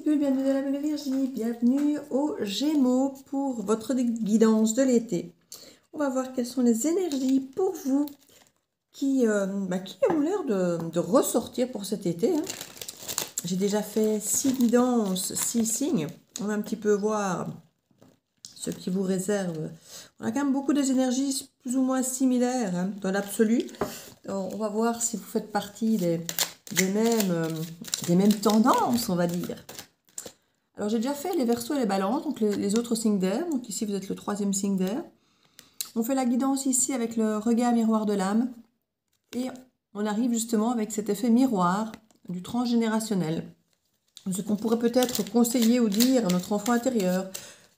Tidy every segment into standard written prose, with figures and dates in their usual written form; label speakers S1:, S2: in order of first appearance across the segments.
S1: bulles, bienvenue dans la bulle de Virginie, bienvenue aux Gémeaux pour votre guidance de l'été. On va voir quelles sont les énergies pour vous qui ont l'air de ressortir pour cet été. J'ai déjà fait 6 guidances, 6 signes. On va un petit peu voir ce qui vous réserve. On a quand même beaucoup des énergies plus ou moins similaires dans l'absolu. On va voir si vous faites partie des mêmes tendances, on va dire. Alors, j'ai déjà fait les Verseaux et les Balances, donc les autres signes d'air. Donc ici, vous êtes le 3e signe d'air. On fait la guidance ici avec le regard miroir de l'âme. Et on arrive justement avec cet effet miroir du transgénérationnel. Ce qu'on pourrait peut-être conseiller ou dire à notre enfant intérieur,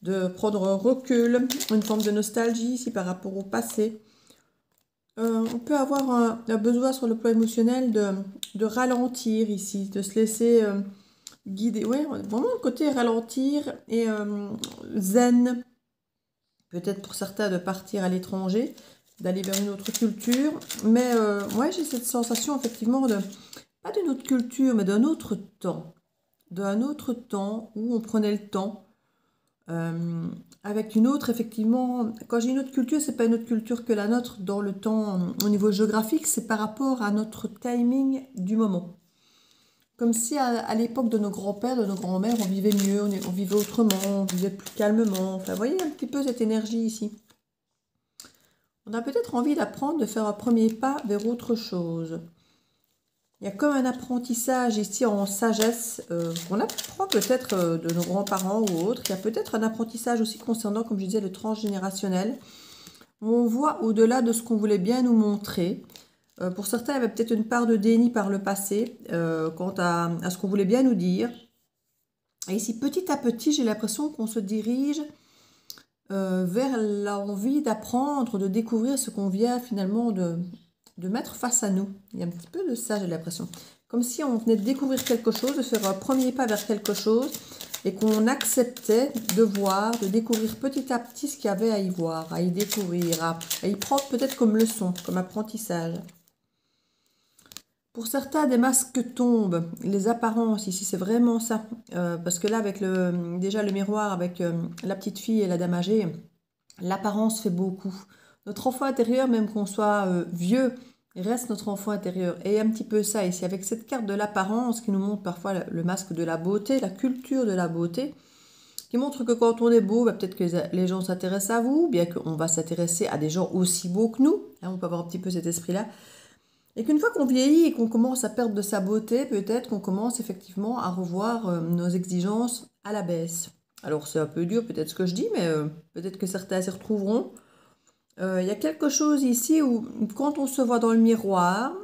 S1: de prendre un recul, une forme de nostalgie ici par rapport au passé. On peut avoir un besoin sur le plan émotionnel de ralentir ici, de se laisser guider. Oui, vraiment le côté ralentir et zen. Peut-être pour certains de partir à l'étranger, d'aller vers une autre culture. Mais moi, j'ai cette sensation effectivement pas d'une autre culture, mais d'un autre temps. D'un autre temps où on prenait le temps. Avec une autre, effectivement, quand j'ai une autre culture, c'est pas une autre culture que la nôtre dans le temps, au niveau géographique, c'est par rapport à notre timing du moment. Comme si à l'époque de nos grands-pères, de nos grands-mères, on vivait mieux, on vivait autrement, on vivait plus calmement. Enfin, vous voyez un petit peu cette énergie ici. On a peut-être envie d'apprendre, de faire un premier pas vers autre chose. Il y a comme un apprentissage ici en sagesse qu'on apprend peut-être de nos grands-parents ou autres. Il y a peut-être un apprentissage aussi concernant, comme je disais, le transgénérationnel, où on voit au-delà de ce qu'on voulait bien nous montrer. Pour certains, il y avait peut-être une part de déni par le passé quant à ce qu'on voulait bien nous dire. Et ici, petit à petit, j'ai l'impression qu'on se dirige vers l'envie d'apprendre, de découvrir ce qu'on vient finalement de mettre face à nous. Il y a un petit peu de ça, j'ai l'impression. Comme si on venait de découvrir quelque chose, de faire un premier pas vers quelque chose et qu'on acceptait de voir, de découvrir petit à petit ce qu'il y avait à y voir, à y découvrir, à y prendre peut-être comme leçon, comme apprentissage. Pour certains, des masques tombent, les apparences, ici c'est vraiment ça. Parce que là, avec déjà le miroir, avec la petite fille et la dame âgée, l'apparence fait beaucoup. Notre enfant intérieur, même qu'on soit vieux, reste notre enfant intérieur. Et un petit peu ça ici, avec cette carte de l'apparence qui nous montre parfois le masque de la beauté, la culture de la beauté, qui montre que quand on est beau, peut-être que les gens s'intéressent à vous, bien qu'on va s'intéresser à des gens aussi beaux que nous. On peut avoir un petit peu cet esprit-là. Et qu'une fois qu'on vieillit et qu'on commence à perdre de sa beauté, peut-être qu'on commence effectivement à revoir nos exigences à la baisse. Alors c'est un peu dur peut-être ce que je dis, mais peut-être que certains s'y retrouveront. Il y a quelque chose ici où quand on se voit dans le miroir,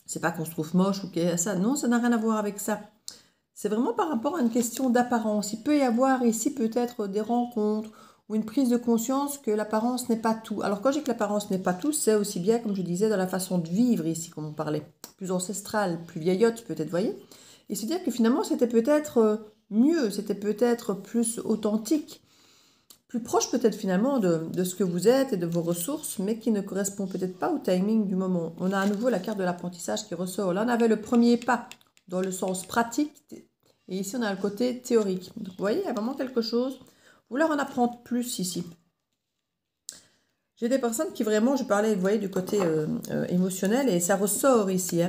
S1: c'est pas qu'on se trouve moche ou qu'il y a ça, non, ça n'a rien à voir avec ça. C'est vraiment par rapport à une question d'apparence. Il peut y avoir ici peut-être des rencontres ou une prise de conscience que l'apparence n'est pas tout. Alors quand je dis que l'apparence n'est pas tout, c'est aussi bien, comme je disais, dans la façon de vivre ici, comme on parlait, plus ancestrale, plus vieillotte peut-être, voyez. Et se dire que finalement c'était peut-être mieux, c'était peut-être plus authentique, plus proche peut-être finalement de ce que vous êtes et de vos ressources, mais qui ne correspond peut-être pas au timing du moment. On a à nouveau la carte de l'apprentissage qui ressort. Là on avait le premier pas dans le sens pratique, et ici on a le côté théorique. Donc vous voyez, il y a vraiment quelque chose. Vouloir en apprendre plus ici. J'ai des personnes qui vraiment, je parlais, vous voyez, du côté émotionnel, et ça ressort ici.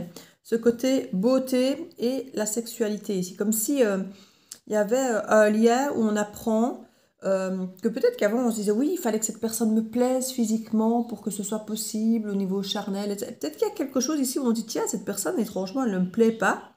S1: Ce côté beauté et la sexualité ici. Comme si il y avait un lien où on apprend que peut-être qu'avant on se disait oui, il fallait que cette personne me plaise physiquement pour que ce soit possible au niveau charnel. Peut-être qu'il y a quelque chose ici où on dit tiens, cette personne, étrangement, elle ne me plaît pas.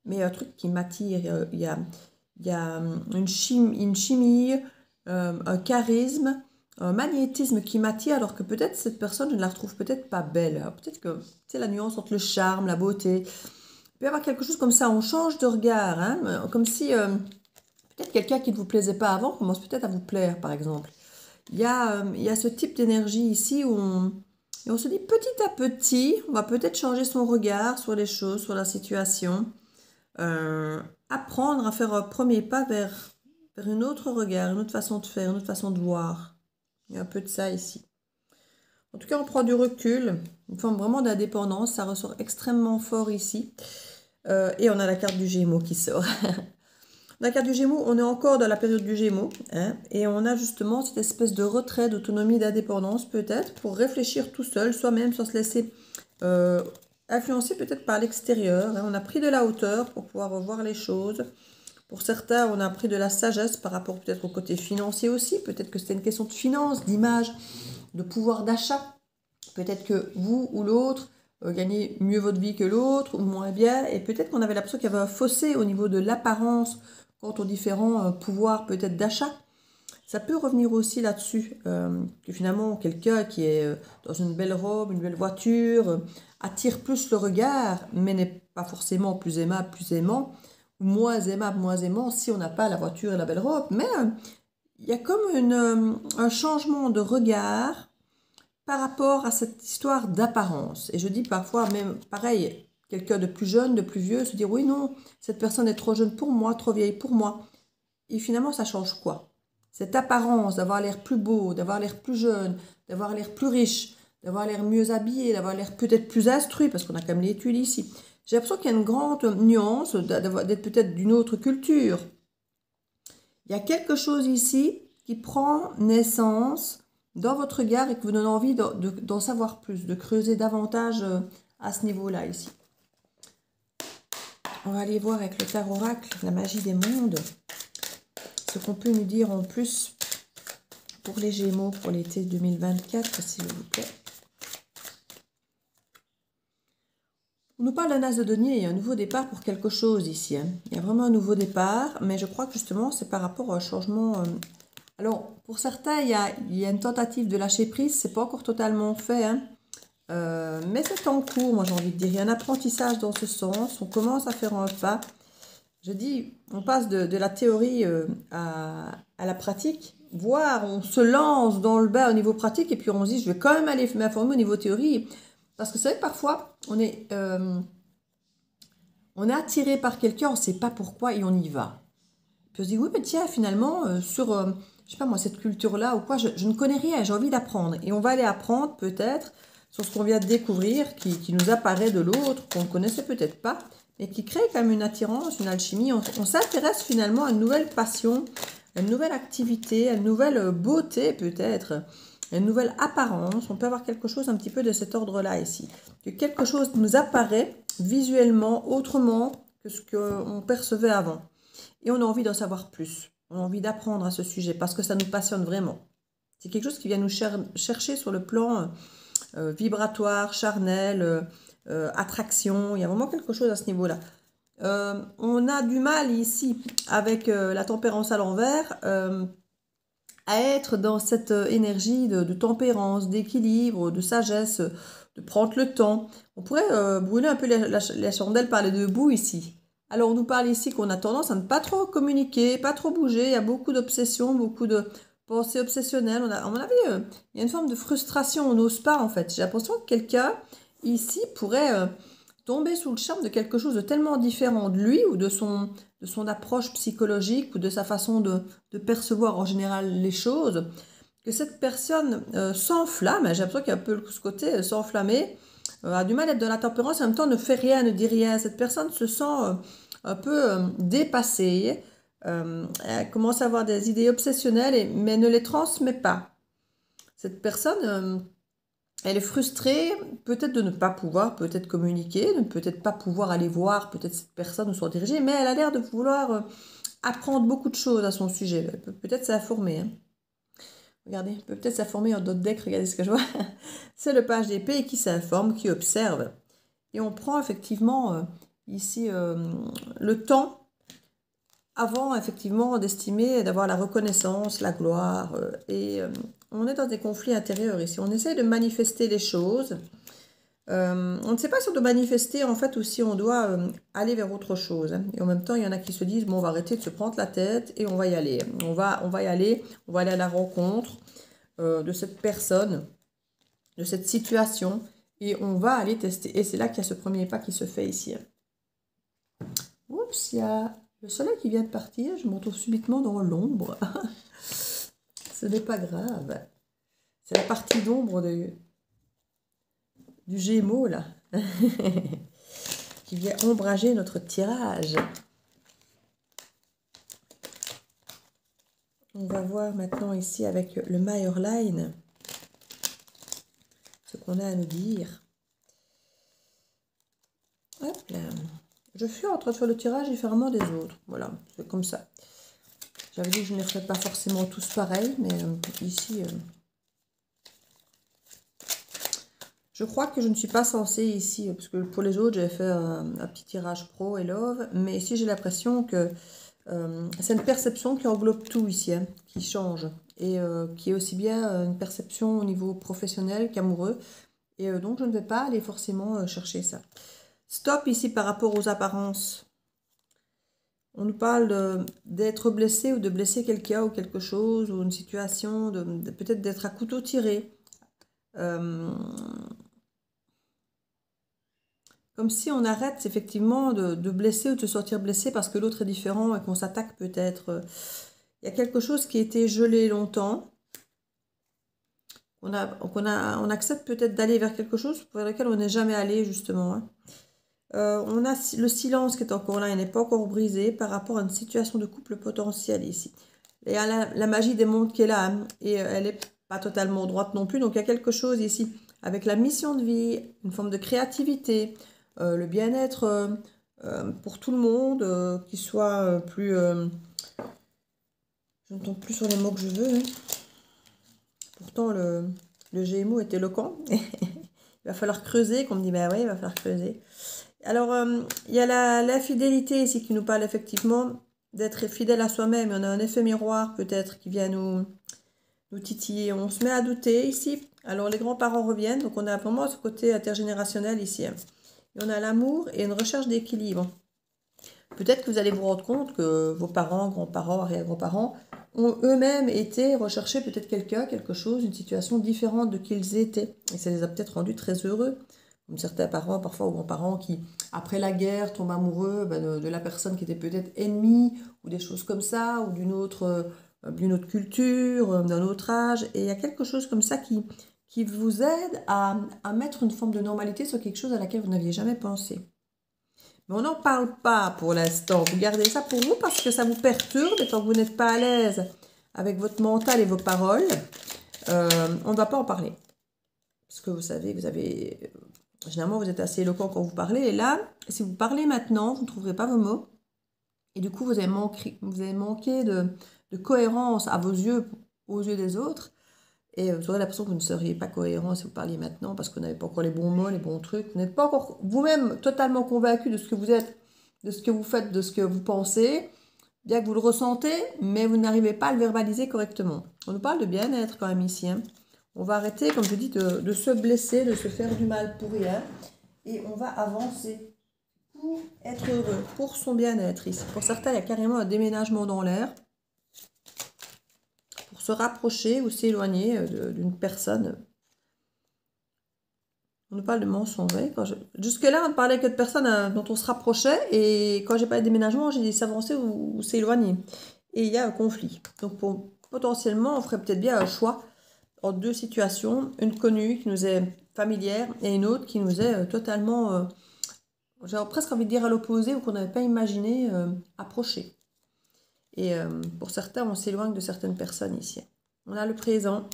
S1: Mais il y a un truc qui m'attire. Il y a une chimie, un charisme, un magnétisme qui m'attire, alors que peut-être cette personne, je ne la retrouve peut-être pas belle. Peut-être que c'est la nuance entre le charme, la beauté. Il peut y avoir quelque chose comme ça, on change de regard, comme si peut-être quelqu'un qui ne vous plaisait pas avant commence peut-être à vous plaire, par exemple. Il y a ce type d'énergie ici où on se dit petit à petit, on va peut-être changer son regard sur les choses, sur la situation. Apprendre à faire un premier pas vers un autre regard, une autre façon de faire, une autre façon de voir. Il y a un peu de ça ici. En tout cas, on prend du recul, une forme vraiment d'indépendance, ça ressort extrêmement fort ici. Et on a la carte du Gémeaux qui sort. La carte du Gémeaux, on est encore dans la période du Gémeaux, hein, et on a justement cette espèce de retrait, d'autonomie, d'indépendance peut-être, pour réfléchir tout seul, soi-même, sans se laisser influencer peut-être par l'extérieur. Hein. On a pris de la hauteur pour pouvoir revoir les choses. Pour certains, on a pris de la sagesse par rapport peut-être au côté financier aussi. Peut-être que c'était une question de finance, d'image, de pouvoir d'achat. Peut-être que vous ou l'autre gagnez mieux votre vie que l'autre ou moins bien. Et peut-être qu'on avait l'impression qu'il y avait un fossé au niveau de l'apparence quant aux différents pouvoirs peut-être d'achat. Ça peut revenir aussi là-dessus, que finalement quelqu'un qui est dans une belle robe, une belle voiture, attire plus le regard, mais n'est pas forcément plus aimable, plus aimant, ou moins aimable, moins aimant si on n'a pas la voiture et la belle robe. Mais il y a comme un changement de regard par rapport à cette histoire d'apparence. Et je dis parfois, même pareil, quelqu'un de plus jeune, de plus vieux, se dire oui, non, cette personne est trop jeune pour moi, trop vieille pour moi. Et finalement, ça change quoi? Cette apparence d'avoir l'air plus beau, d'avoir l'air plus jeune, d'avoir l'air plus riche, d'avoir l'air mieux habillé, d'avoir l'air peut-être plus instruit, parce qu'on a quand même l'étude ici. J'ai l'impression qu'il y a une grande nuance d'être peut-être d'une autre culture. Il y a quelque chose ici qui prend naissance dans votre regard et que vous donne envie d'en savoir plus, de creuser davantage à ce niveau-là ici. On va aller voir avec le tarot oracle, la magie des mondes, ce qu'on peut nous dire en plus pour les Gémeaux pour l'été 2024, s'il vous plaît. On nous parle d'un as de denier, il y a un nouveau départ pour quelque chose ici. Hein. Il y a vraiment un nouveau départ, mais je crois que justement c'est par rapport à un changement. Alors, pour certains, il y a une tentative de lâcher prise, c'est pas encore totalement fait, hein. Mais c'est en cours, moi j'ai envie de dire. Il y a un apprentissage dans ce sens, on commence à faire un pas. Je dis, on passe de la théorie à la pratique, voire on se lance dans le bain au niveau pratique et puis on se dit, je vais quand même aller m'informer au niveau théorie. Parce que c'est vrai que parfois, on est attiré par quelqu'un, on ne sait pas pourquoi et on y va. Puis on se dit, oui, mais tiens, finalement, sur, je sais pas moi, cette culture-là ou quoi, je ne connais rien, j'ai envie d'apprendre. Et on va aller apprendre peut-être sur ce qu'on vient de découvrir, qui nous apparaît de l'autre, qu'on ne connaissait peut-être pas, et qui crée quand même une attirance, une alchimie. On s'intéresse finalement à une nouvelle passion, à une nouvelle activité, à une nouvelle beauté peut-être, à une nouvelle apparence. On peut avoir quelque chose un petit peu de cet ordre-là ici. Que quelque chose nous apparaît visuellement autrement que ce qu'on percevait avant. Et on a envie d'en savoir plus. On a envie d'apprendre à ce sujet parce que ça nous passionne vraiment. C'est quelque chose qui vient nous chercher sur le plan vibratoire, charnel, attraction. Il y a vraiment quelque chose à ce niveau-là. On a du mal ici avec la tempérance à l'envers à être dans cette énergie de tempérance, d'équilibre, de sagesse, de prendre le temps. On pourrait brûler un peu la chandelle par les deux bouts ici. Alors, on nous parle ici qu'on a tendance à ne pas trop communiquer, pas trop bouger. Il y a beaucoup d'obsessions, beaucoup de pensées obsessionnelles. À mon avis, il y a une forme de frustration. On n'ose pas, en fait. J'ai l'impression que quelqu'un, ici, pourrait tomber sous le charme de quelque chose de tellement différent de lui ou de son approche psychologique ou de sa façon de percevoir en général les choses, que cette personne s'enflamme. J'ai l'impression qu'il y a un peu ce côté s'enflammer. A du mal à être dans la tempérance, en même temps ne fait rien, ne dit rien. Cette personne se sent un peu dépassée, elle commence à avoir des idées obsessionnelles, mais ne les transmet pas. Cette personne, elle est frustrée peut-être de ne pas pouvoir peut-être communiquer, de ne peut-être pas pouvoir aller voir peut-être cette personne ou s'en diriger, mais elle a l'air de vouloir apprendre beaucoup de choses à son sujet. Elle peut peut-être s'informer, hein. Regardez, peut-être s'informer en d'autres decks, regardez ce que je vois. C'est le page d'épée qui s'informe, qui observe. Et on prend effectivement ici le temps avant effectivement d'estimer, d'avoir la reconnaissance, la gloire. On est dans des conflits intérieurs ici. On essaie de manifester les choses. On ne sait pas si on doit manifester en fait ou si on doit aller vers autre chose. Hein. Et en même temps, il y en a qui se disent, bon, on va arrêter de se prendre la tête et on va y aller. On va y aller, on va aller à la rencontre de cette personne, de cette situation et on va aller tester. Et c'est là qu'il y a ce premier pas qui se fait ici. Oups, il y a le soleil qui vient de partir. Je me retrouve subitement dans l'ombre. Ce n'est pas grave. C'est la partie d'ombre du Gémeaux, là, qui vient ombrager notre tirage. On va voir maintenant ici avec le Meyerline ce qu'on a à nous dire. Hop là. Je suis en train de faire le tirage différemment des autres. Voilà, c'est comme ça. J'avais dit que je ne les ferais pas forcément tous pareils, mais ici, je crois que je ne suis pas censée ici, parce que pour les autres, j'avais fait un petit tirage pro et love, mais ici, j'ai l'impression que c'est une perception qui englobe tout ici, hein, qui change, et qui est aussi bien une perception au niveau professionnel qu'amoureux, et donc je ne vais pas aller forcément chercher ça. Stop ici par rapport aux apparences. On nous parle d'être blessé ou de blesser quelqu'un ou quelque chose, ou une situation, peut-être d'être à couteau tiré. Comme si on arrête effectivement de blesser ou de se sentir blessé parce que l'autre est différent et qu'on s'attaque peut-être. Il y a quelque chose qui a été gelé longtemps. On accepte peut-être d'aller vers quelque chose vers lequel on n'est jamais allé justement. Hein. On a le silence qui est encore là, il n'est pas encore brisé par rapport à une situation de couple potentiel ici. Il y a la magie des mondes qui est là, hein, et elle n'est pas totalement droite non plus. Donc il y a quelque chose ici avec la mission de vie, une forme de créativité, le bien-être pour tout le monde, qui soit plus... je ne tombe plus sur les mots que je veux. Hein. Pourtant, le Gémeaux est éloquent. Il va falloir creuser, qu'on me dit, bah ouais, il va falloir creuser. Alors, il y a la fidélité ici qui nous parle effectivement d'être fidèle à soi-même. On a un effet miroir peut-être qui vient nous titiller. On se met à douter ici. Alors, les grands-parents reviennent. Donc, on a vraiment ce côté intergénérationnel ici. Hein. Et on a l'amour et une recherche d'équilibre. Peut-être que vous allez vous rendre compte que vos parents, grands-parents, arrière-grands-parents ont eux-mêmes été rechercher peut-être quelqu'un, quelque chose, une situation différente de qu'ils étaient. Et ça les a peut-être rendus très heureux. Comme certains parents, parfois, ou grands-parents qui, après la guerre, tombent amoureux de la personne qui était peut-être ennemie, ou des choses comme ça, ou d'une autre culture, d'un autre âge. Et il y a quelque chose comme ça qui vous aide à mettre une forme de normalité sur quelque chose à laquelle vous n'aviez jamais pensé. Mais on n'en parle pas pour l'instant. Vous gardez ça pour vous parce que ça vous perturbe et tant que vous n'êtes pas à l'aise avec votre mental et vos paroles, on ne va pas en parler. Parce que vous savez, généralement, vous êtes assez éloquent quand vous parlez. Et là, si vous parlez maintenant, vous ne trouverez pas vos mots. Et du coup, vous avez manqué de cohérence à vos yeux, aux yeux des autres. Et vous aurez l'impression que vous ne seriez pas cohérent si vous parliez maintenant parce que vous n'avez pas encore les bons mots, les bons trucs. Vous n'êtes pas encore vous-même totalement convaincu de ce que vous êtes, de ce que vous faites, de ce que vous pensez, bien que vous le ressentez, mais vous n'arrivez pas à le verbaliser correctement. On nous parle de bien-être quand même ici. Hein. On va arrêter, comme je dis, de se blesser, de se faire du mal pour rien. Et on va avancer pour être heureux, pour son bien-être ici. Pour certains, il y a carrément un déménagement dans l'air. Pour se rapprocher ou s'éloigner d'une personne. On nous parle de mensonge. Jusque-là, on ne parlait que de personnes dont on se rapprochait. Et quand j'ai parlé de déménagement, j'ai dit s'avancer ou s'éloigner. Et il y a un conflit. Donc, potentiellement, on ferait peut-être bien un choix entre deux situations. Une connue qui nous est familière et une autre qui nous est totalement, j'ai presque envie de dire à l'opposé ou qu'on n'avait pas imaginé approcher. Et pour certains, on s'éloigne de certaines personnes ici. On a le présent,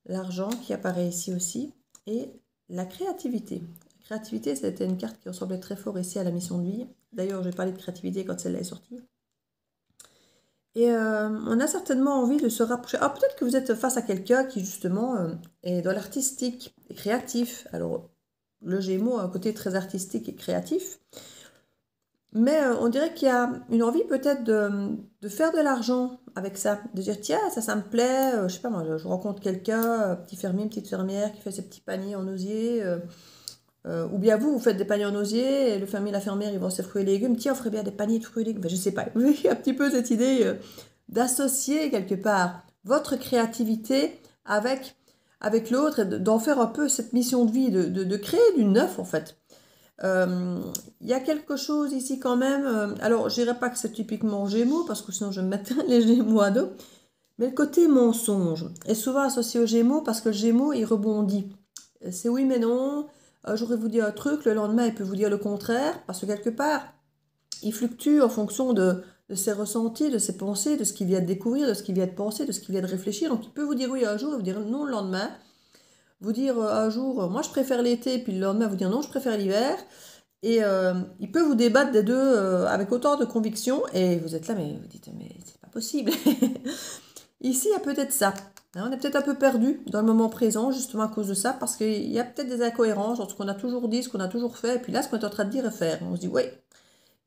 S1: l'argent qui apparaît ici aussi, et la créativité. La créativité, c'était une carte qui ressemblait très fort ici à la mission de vie. D'ailleurs, je vais parler de créativité quand celle-là est sortie. Et on a certainement envie de se rapprocher. Alors peut-être que vous êtes face à quelqu'un qui justement est dans l'artistique et créatif. Alors le Gémeaux a un côté très artistique et créatif. Mais on dirait qu'il y a une envie peut-être de faire de l'argent avec ça. De dire, tiens, ça me plaît. Je sais pas moi, je rencontre quelqu'un, petit fermier, une petite fermière qui fait ses petits paniers en osier. Ou bien vous faites des paniers en osier. Et le fermier et la fermière, ils vendent ses fruits et légumes. Tiens, on ferait bien des paniers de fruits et légumes. Ben, je sais pas. Oui, un petit peu cette idée d'associer quelque part votre créativité avec l'autre. Et d'en faire un peu cette mission de vie, de créer du neuf en fait. Il y a quelque chose ici quand même, alors je dirais pas que c'est typiquement Gémeaux parce que sinon je vais me mettre les Gémeaux à dos, mais le côté mensonge est souvent associé au Gémeaux parce que le Gémeaux il rebondit, c'est oui mais non, un jour il vous dit un truc, le lendemain il peut vous dire le contraire, parce que quelque part, il fluctue en fonction de ses ressentis, de ses pensées, de ce qu'il vient de découvrir, de ce qu'il vient de penser, de ce qu'il vient de réfléchir. Donc il peut vous dire oui un jour et vous dire non le lendemain. Vous dire un jour, moi je préfère l'été, puis le lendemain vous dire non, je préfère l'hiver. Et il peut vous débattre des deux avec autant de conviction, et vous êtes là, mais vous dites, mais c'est pas possible. Ici, il y a peut-être ça. Hein, on est peut-être un peu perdu dans le moment présent, justement à cause de ça, parce qu'il y a peut-être des incohérences entre ce qu'on a toujours dit, ce qu'on a toujours fait, et puis là, ce qu'on est en train de dire et faire. On se dit, oui,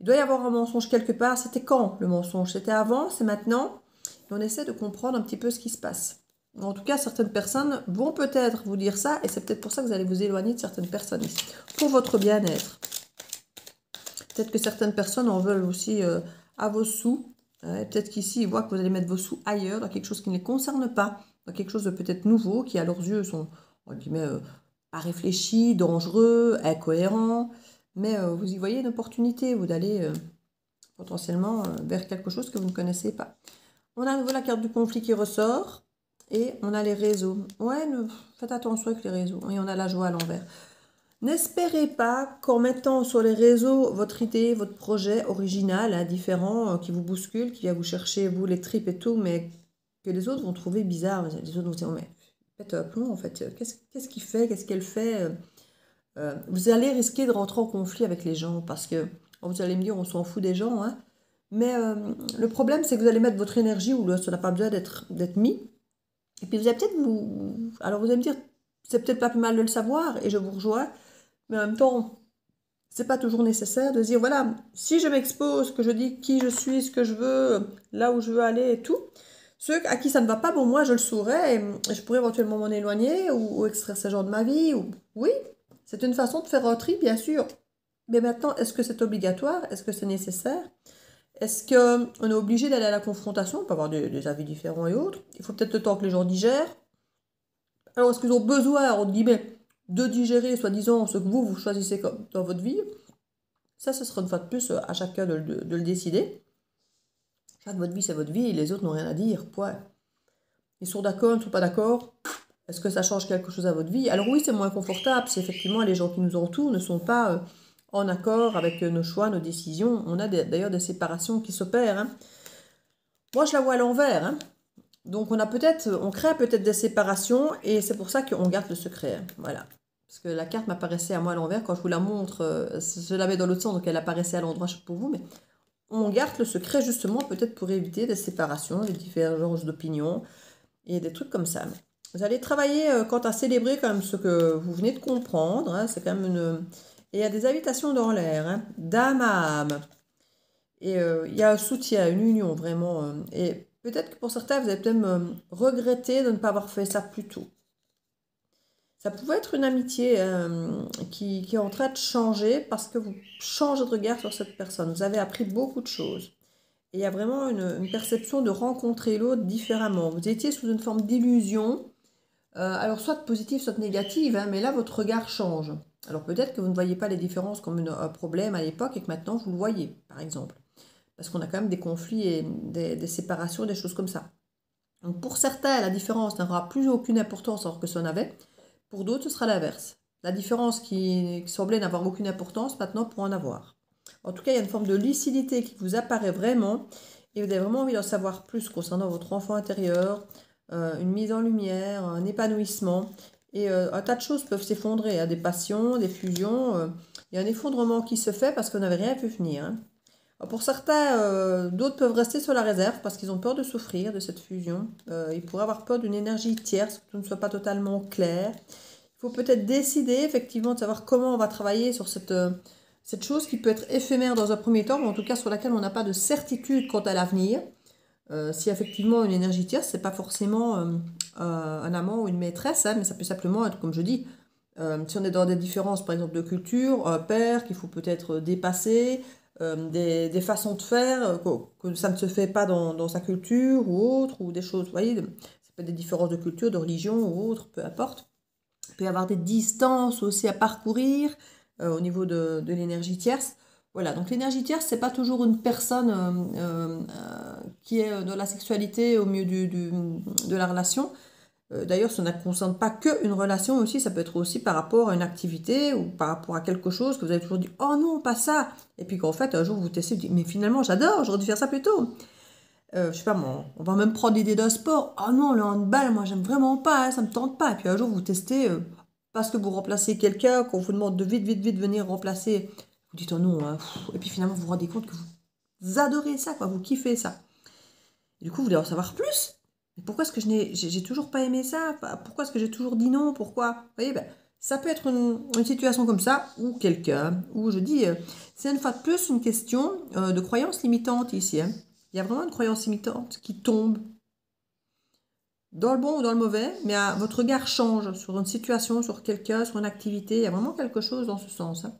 S1: il doit y avoir un mensonge quelque part. C'était quand le mensonge? C'était avant, c'est maintenant. Et on essaie de comprendre un petit peu ce qui se passe. En tout cas, certaines personnes vont peut-être vous dire ça, et c'est peut-être pour ça que vous allez vous éloigner de certaines personnes ici, pour votre bien-être. Peut-être que certaines personnes en veulent aussi à vos sous. Peut-être qu'ici, ils voient que vous allez mettre vos sous ailleurs, dans quelque chose qui ne les concerne pas, dans quelque chose de peut-être nouveau, qui à leurs yeux sont, entre guillemets, pas réfléchi, dangereux, incohérent. Mais vous y voyez une opportunité, vous d'aller potentiellement vers quelque chose que vous ne connaissez pas. On a à nouveau la carte du conflit qui ressort. Et on a les réseaux. Ouais, faites attention avec les réseaux. Et on a la joie à l'envers. N'espérez pas qu'en mettant sur les réseaux votre idée, votre projet original, hein, différent, qui vous bouscule, qui vient vous chercher, vous, les tripes et tout, mais que les autres vont trouver bizarre. Les autres vont dire, mais faites un plomb, en fait. Qu'est-ce qu'il fait? Qu'est-ce qu'elle fait? Vous allez risquer de rentrer en conflit avec les gens parce que vous allez me dire, on s'en fout des gens, hein. Mais le problème, c'est que vous allez mettre votre énergie où ça n'a pas besoin d'être mis. Et puis vous allez peut-être alors vous allez me dire, c'est peut-être pas plus mal de le savoir, et je vous rejoins, mais en même temps, c'est pas toujours nécessaire de dire, voilà, si je m'expose, que je dis qui je suis, ce que je veux, là où je veux aller et tout, ceux à qui ça ne va pas, bon, moi je le saurais, et je pourrais éventuellement m'en éloigner, ou extraire ces gens de ma vie, ou... Oui, c'est une façon de faire un tri, bien sûr. Mais maintenant, est-ce que c'est obligatoire? Est-ce que c'est nécessaire? Est-ce qu'on est obligé d'aller à la confrontation? On peut avoir des avis différents et autres. Il faut peut-être le temps que les gens digèrent. Alors, est-ce qu'ils ont besoin, entre guillemets, de digérer, soi-disant, ce que vous choisissez comme dans votre vie? Ça, ce sera une fois de plus à chacun de le décider. Votre vie, c'est votre vie, et les autres n'ont rien à dire. Point. Ils sont d'accord, ils ne sont pas d'accord. Est-ce que ça change quelque chose à votre vie? Alors oui, c'est moins confortable si effectivement les gens qui nous entourent ne sont pas en accord avec nos choix, nos décisions. On a d'ailleurs des séparations qui s'opèrent. Hein. Moi, je la vois à l'envers. Hein. Donc, on crée peut-être des séparations, et c'est pour ça qu'on garde le secret. Hein. Voilà. Parce que la carte m'apparaissait à moi à l'envers. Quand je vous la montre, je l'avais dans l'autre sens, donc elle apparaissait à l'endroit pour vous. Mais on garde le secret justement peut-être pour éviter des séparations, des divergences d'opinion et des trucs comme ça. Vous allez travailler quant à célébrer quand même ce que vous venez de comprendre. Hein. C'est quand même une... Et il y a des invitations dans l'air, hein, d'âme à âme. Et il y a un soutien, une union vraiment. Et peut-être que pour certains, vous allez peut-être regretter de ne pas avoir fait ça plus tôt. Ça pouvait être une amitié qui est en train de changer parce que vous changez de regard sur cette personne. Vous avez appris beaucoup de choses. Et il y a vraiment une perception de rencontrer l'autre différemment. Vous étiez sous une forme d'illusion, alors soit positive, soit négative, hein, mais là, votre regard change. Alors peut-être que vous ne voyez pas les différences comme un problème à l'époque et que maintenant, vous le voyez, par exemple. Parce qu'on a quand même des conflits et des séparations, des choses comme ça. Donc pour certains, la différence n'aura plus aucune importance alors que ça en avait. Pour d'autres, ce sera l'inverse. La différence qui semblait n'avoir aucune importance, maintenant pour en avoir. En tout cas, il y a une forme de lucidité qui vous apparaît vraiment, et vous avez vraiment envie d'en savoir plus concernant votre enfant intérieur, une mise en lumière, un épanouissement. Et un tas de choses peuvent s'effondrer, hein, des passions, des fusions. Il y a un effondrement qui se fait parce qu'on n'avait rien vu venir. Hein. Pour certains, d'autres peuvent rester sur la réserve parce qu'ils ont peur de souffrir de cette fusion. Ils pourraient avoir peur d'une énergie tierce, que tout ne soit pas totalement clair. Il faut peut-être décider effectivement de savoir comment on va travailler sur cette chose qui peut être éphémère dans un premier temps, mais en tout cas sur laquelle on n'a pas de certitude quant à l'avenir. Si effectivement une énergie tierce, c'est pas forcément un amant ou une maîtresse, hein, mais ça peut simplement être, comme je dis, si on est dans des différences par exemple de culture, un père qu'il faut peut-être dépasser, des façons de faire, que ça ne se fait pas dans sa culture ou autre, ou des choses, vous voyez, ça peut être des différences de culture, de religion ou autre, peu importe. Il peut y avoir des distances aussi à parcourir au niveau de l'énergie tierce. Voilà, donc l'énergie tierce, c'est pas toujours une personne qui est dans la sexualité au milieu de la relation. D'ailleurs, ça ne concerne pas qu'une relation aussi, ça peut être aussi par rapport à une activité ou par rapport à quelque chose que vous avez toujours dit, oh non, pas ça. Et puis qu'en fait, un jour, vous testez, vous dites, mais finalement, j'adore, j'aurais dû faire ça plus tôt. Je sais pas, moi, on va même prendre l'idée d'un sport. Oh non, le handball, moi, j'aime vraiment pas, hein, ça me tente pas. Et puis un jour, vous testez, parce que vous remplacez quelqu'un, qu'on vous demande de vite, vite, vite venir remplacer. Vous dites, oh non, hein, et puis finalement, vous vous rendez compte que vous adorez ça, quoi, vous kiffez ça. Et du coup, vous voulez en savoir plus. Mais pourquoi est-ce que j'ai toujours pas aimé ça? Pourquoi est-ce que j'ai toujours dit non? Pourquoi? Vous voyez, ben, ça peut être une situation comme ça, ou quelqu'un, où je dis, c'est une fois de plus une question de croyance limitante ici. Hein. Il y a vraiment une croyance limitante qui tombe dans le bon ou dans le mauvais, mais votre regard change sur une situation, sur quelqu'un, sur une activité. Il y a vraiment quelque chose dans ce sens. Hein.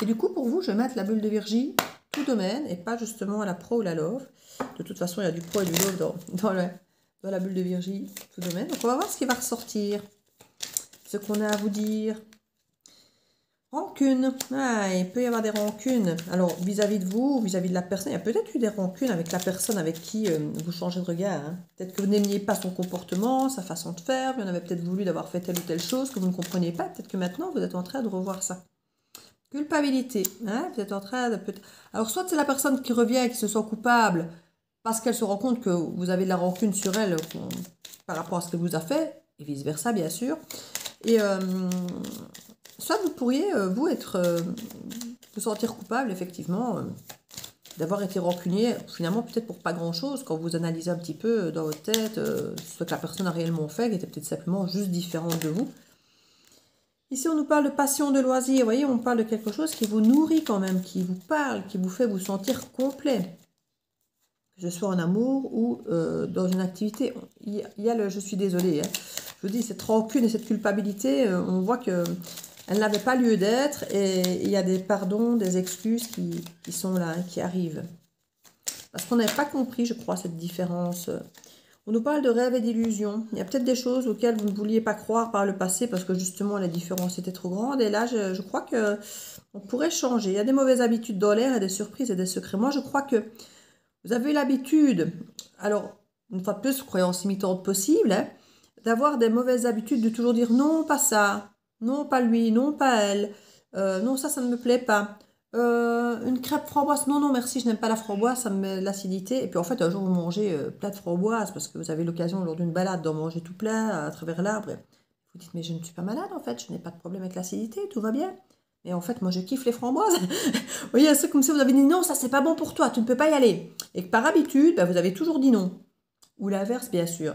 S1: Et du coup, pour vous, je vais mettre la bulle de Virgie, tout domaine, et pas justement à la pro ou la love. De toute façon, il y a du pro et du love dans la bulle de Virgie, tout domaine. Donc, on va voir ce qui va ressortir, ce qu'on a à vous dire. Rancune. Ah, il peut y avoir des rancunes. Alors, vis-à-vis de vous, vis-à-vis de la personne, il y a peut-être eu des rancunes avec la personne avec qui vous changez de regard. Hein. Peut-être que vous n'aimiez pas son comportement, sa façon de faire, vous en avez peut-être voulu d'avoir fait telle ou telle chose que vous ne compreniez pas. Peut-être que maintenant, vous êtes en train de revoir ça. Culpabilité. Hein, vous êtes en train de... Alors, soit c'est la personne qui revient et qui se sent coupable parce qu'elle se rend compte que vous avez de la rancune sur elle par rapport à ce qu'elle vous a fait, et vice-versa, bien sûr. Et soit vous pourriez, vous, vous sentir coupable, effectivement, d'avoir été rancunier, finalement, peut-être pour pas grand-chose, quand vous analysez un petit peu dans votre tête ce que la personne a réellement fait, qui était peut-être simplement juste différente de vous. Ici, on nous parle de passion, de loisir. Vous voyez, on parle de quelque chose qui vous nourrit quand même, qui vous parle, qui vous fait vous sentir complet. Que ce soit en amour ou dans une activité. Il y a le « je suis désolée hein ». Je vous dis, cette rancune et cette culpabilité, on voit qu'elle n'avait pas lieu d'être. Et il y a des pardons, des excuses qui sont là, qui arrivent. Parce qu'on n'avait pas compris, je crois, cette différence. On nous parle de rêves et d'illusions. Il y a peut-être des choses auxquelles vous ne vouliez pas croire par le passé parce que justement la différence était trop grande. Et là, je crois qu'on pourrait changer. Il y a des mauvaises habitudes dans l'air et des surprises et des secrets. Moi, je crois que vous avez l'habitude, alors une fois de plus, croyance imitante possible, hein, d'avoir des mauvaises habitudes de toujours dire non, pas ça, non, pas lui, non, pas elle, non, ça ne me plaît pas. Une crêpe framboise, non, non, merci, je n'aime pas la framboise, ça me met l'acidité. Et puis en fait, un jour, vous mangez plat de framboise parce que vous avez l'occasion lors d'une balade d'en manger tout plein à travers l'arbre. Vous dites, mais je ne suis pas malade en fait, je n'ai pas de problème avec l'acidité, tout va bien. Mais en fait, moi, je kiffe les framboises. Vous voyez, c'est comme si vous avez dit non, ça, c'est pas bon pour toi, tu ne peux pas y aller. Et que par habitude, bah, vous avez toujours dit non. Ou l'inverse, bien sûr.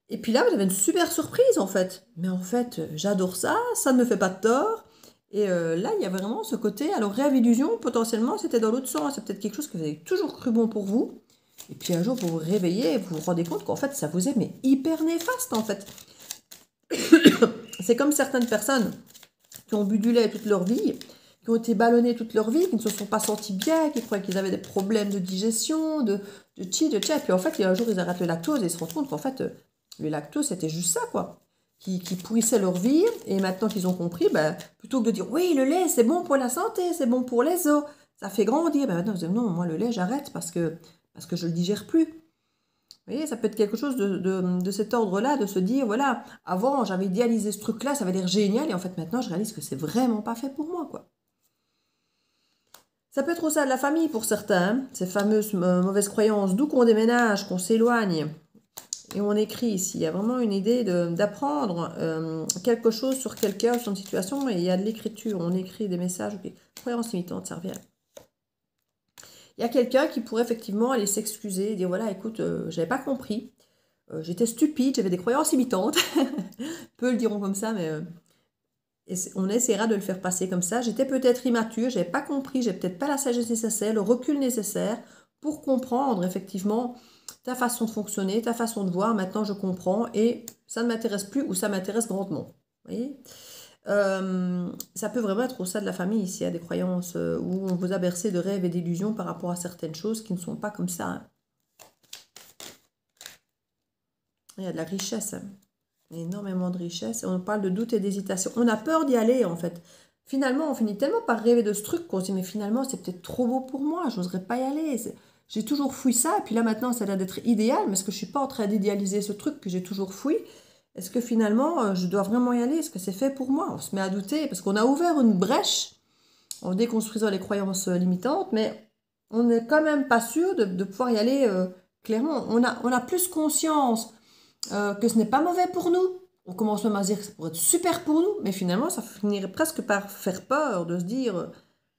S1: Et puis là, vous avez une super surprise, en fait. Mais en fait, j'adore ça, ça ne me fait pas de tort. Et là, il y a vraiment ce côté. Alors, rêve, illusion, potentiellement, c'était dans l'autre sens. C'est peut-être quelque chose que vous avez toujours cru bon pour vous. Et puis un jour, vous vous réveillez et vous vous rendez compte qu'en fait, ça vous est mais hyper néfaste, en fait. C'est comme certaines personnes qui ont bu du lait toute leur vie, qui ont été ballonnés toute leur vie, qui ne se sont pas sentis bien, qui croyaient qu'ils avaient des problèmes de digestion, de chi, de tcha. Et puis en fait, il y a un jour, ils arrêtent le lactose et ils se rendent compte qu'en fait, le lactose, c'était juste ça, quoi. Qui pourrissait leur vie. Et maintenant qu'ils ont compris, ben, plutôt que de dire, oui, le lait, c'est bon pour la santé, c'est bon pour les os, ça fait grandir. Ben, maintenant, vous dites, non, moi, le lait, j'arrête parce que je ne le digère plus. Vous voyez, ça peut être quelque chose de cet ordre-là, de se dire, voilà, avant, j'avais idéalisé ce truc-là, ça avait l'air génial, et en fait, maintenant, je réalise que c'est vraiment pas fait pour moi, quoi. Ça peut être au sein de la famille pour certains, hein, ces fameuses mauvaises croyances, d'où qu'on déménage, qu'on s'éloigne. Et on écrit ici, il y a vraiment une idée d'apprendre quelque chose sur quelqu'un, sur une situation, et il y a de l'écriture, on écrit des messages, okay. Croyances limitantes, ça revient. Il y a quelqu'un qui pourrait effectivement aller s'excuser et dire, voilà, écoute, j'avais pas compris, j'étais stupide, j'avais des croyances limitantes, peu le diront comme ça, mais on essaiera de le faire passer comme ça. J'étais peut-être immature, j'avais pas compris, j'ai peut-être pas la sagesse nécessaire, le recul nécessaire pour comprendre effectivement ta façon de fonctionner, ta façon de voir. Maintenant, je comprends et ça ne m'intéresse plus ou ça m'intéresse grandement. Vous voyez, ça peut vraiment être au sein de la famille ici, il y a des croyances où on vous a bercé de rêves et d'illusions par rapport à certaines choses qui ne sont pas comme ça. Hein. Il y a de la richesse, hein. Énormément de richesse. Et on parle de doute et d'hésitation. On a peur d'y aller en fait. Finalement, on finit tellement par rêver de ce truc qu'on se dit mais finalement c'est peut-être trop beau pour moi, j'oserais pas y aller. j'ai toujours fouillé ça, et puis là maintenant ça a l'air d'être idéal, mais est-ce que je suis pas en train d'idéaliser ce truc que j'ai toujours fouillé? Est-ce que finalement je dois vraiment y aller? Est-ce que c'est fait pour moi? On se met à douter, parce qu'on a ouvert une brèche en déconstruisant les croyances limitantes, mais on n'est quand même pas sûr de pouvoir y aller clairement. On a plus conscience que ce n'est pas mauvais pour nous. On commence même à se dire que ça pourrait être super pour nous, mais finalement, ça finirait presque par faire peur de se dire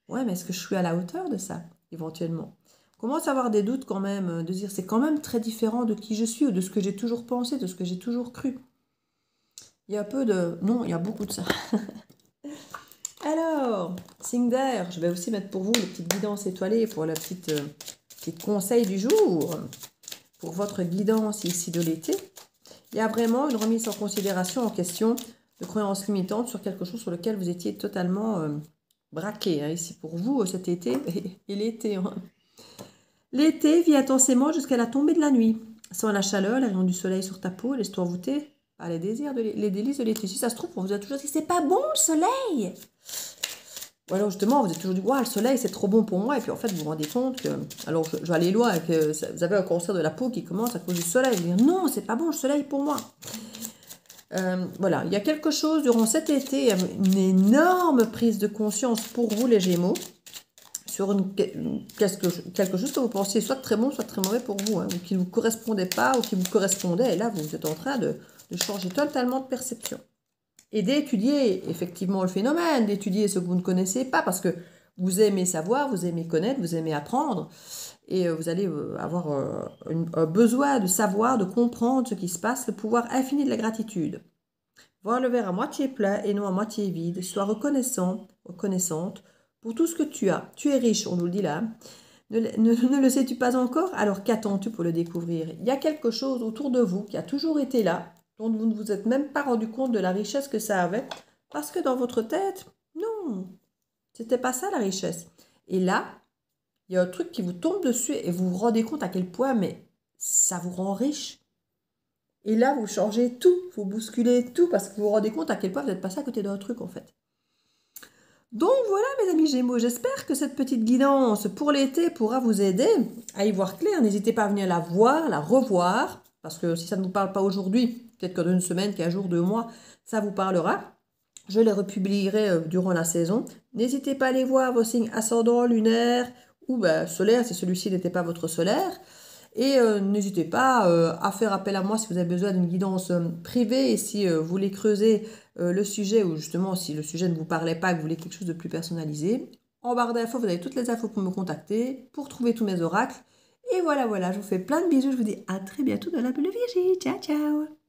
S1: ouais, mais est-ce que je suis à la hauteur de ça, éventuellement? On commence à avoir des doutes quand même, de se dire c'est quand même très différent de qui je suis ou de ce que j'ai toujours pensé, de ce que j'ai toujours cru. Il y a un peu de... Non, il y a beaucoup de ça. Alors, signe d'air, je vais aussi mettre pour vous les petites guidances étoilées pour la petit conseil du jour, pour votre guidance ici de l'été. Il y a vraiment une remise en considération en question de croyances limitantes sur quelque chose sur lequel vous étiez totalement braqué, hein, ici pour vous cet été et l'été. Hein. L'été vit intensément jusqu'à la tombée de la nuit. Sans la chaleur, les rayons du soleil sur ta peau, laisse-toi voûter par les délices de l'été. Si ça se trouve, on vous a toujours dit c'est pas bon le soleil. Ou alors justement, vous êtes toujours dit, ouais, le soleil, c'est trop bon pour moi. Et puis en fait, vous vous rendez compte que, alors je vais aller loin, que vous avez un cancer de la peau qui commence à cause du soleil. Vous dire, non, c'est pas bon le soleil pour moi. Voilà, il y a quelque chose durant cet été, une énorme prise de conscience pour vous, les Gémeaux, sur quelque chose que vous pensiez soit très bon, soit très mauvais pour vous, hein, ou qui ne vous correspondait pas, ou qui vous correspondait. Et là, vous êtes en train de changer totalement de perception. Et d'étudier effectivement le phénomène, d'étudier ce que vous ne connaissez pas, parce que vous aimez savoir, vous aimez connaître, vous aimez apprendre, et vous allez avoir un besoin de savoir, de comprendre ce qui se passe, le pouvoir infini de la gratitude. Voir le verre à moitié plein et non à moitié vide, sois reconnaissant, reconnaissante pour tout ce que tu as. Tu es riche, on nous le dit là. Ne le sais-tu pas encore? Alors qu'attends-tu pour le découvrir? Il y a quelque chose autour de vous qui a toujours été là, dont vous ne vous êtes même pas rendu compte de la richesse que ça avait, parce que dans votre tête, non, c'était pas ça la richesse. Et là, il y a un truc qui vous tombe dessus et vous vous rendez compte à quel point, mais ça vous rend riche. Et là, vous changez tout, vous bousculez tout, parce que vous vous rendez compte à quel point vous êtes passé à côté d'un truc en fait. Donc voilà mes amis Gémeaux, j'espère que cette petite guidance pour l'été pourra vous aider à y voir clair. N'hésitez pas à venir la voir, la revoir, parce que si ça ne vous parle pas aujourd'hui, peut-être que dans une semaine, 15 jours, 2 mois, ça vous parlera. Je les republierai durant la saison. N'hésitez pas à aller voir vos signes ascendants, lunaires ou solaires si celui-ci n'était pas votre solaire. Et n'hésitez pas à faire appel à moi si vous avez besoin d'une guidance privée et si vous voulez creuser le sujet ou justement si le sujet ne vous parlait pas et que vous voulez quelque chose de plus personnalisé. En barre d'infos, vous avez toutes les infos pour me contacter, pour trouver tous mes oracles. Et voilà, je vous fais plein de bisous, je vous dis à très bientôt dans la bulle de Virginie. Ciao, ciao!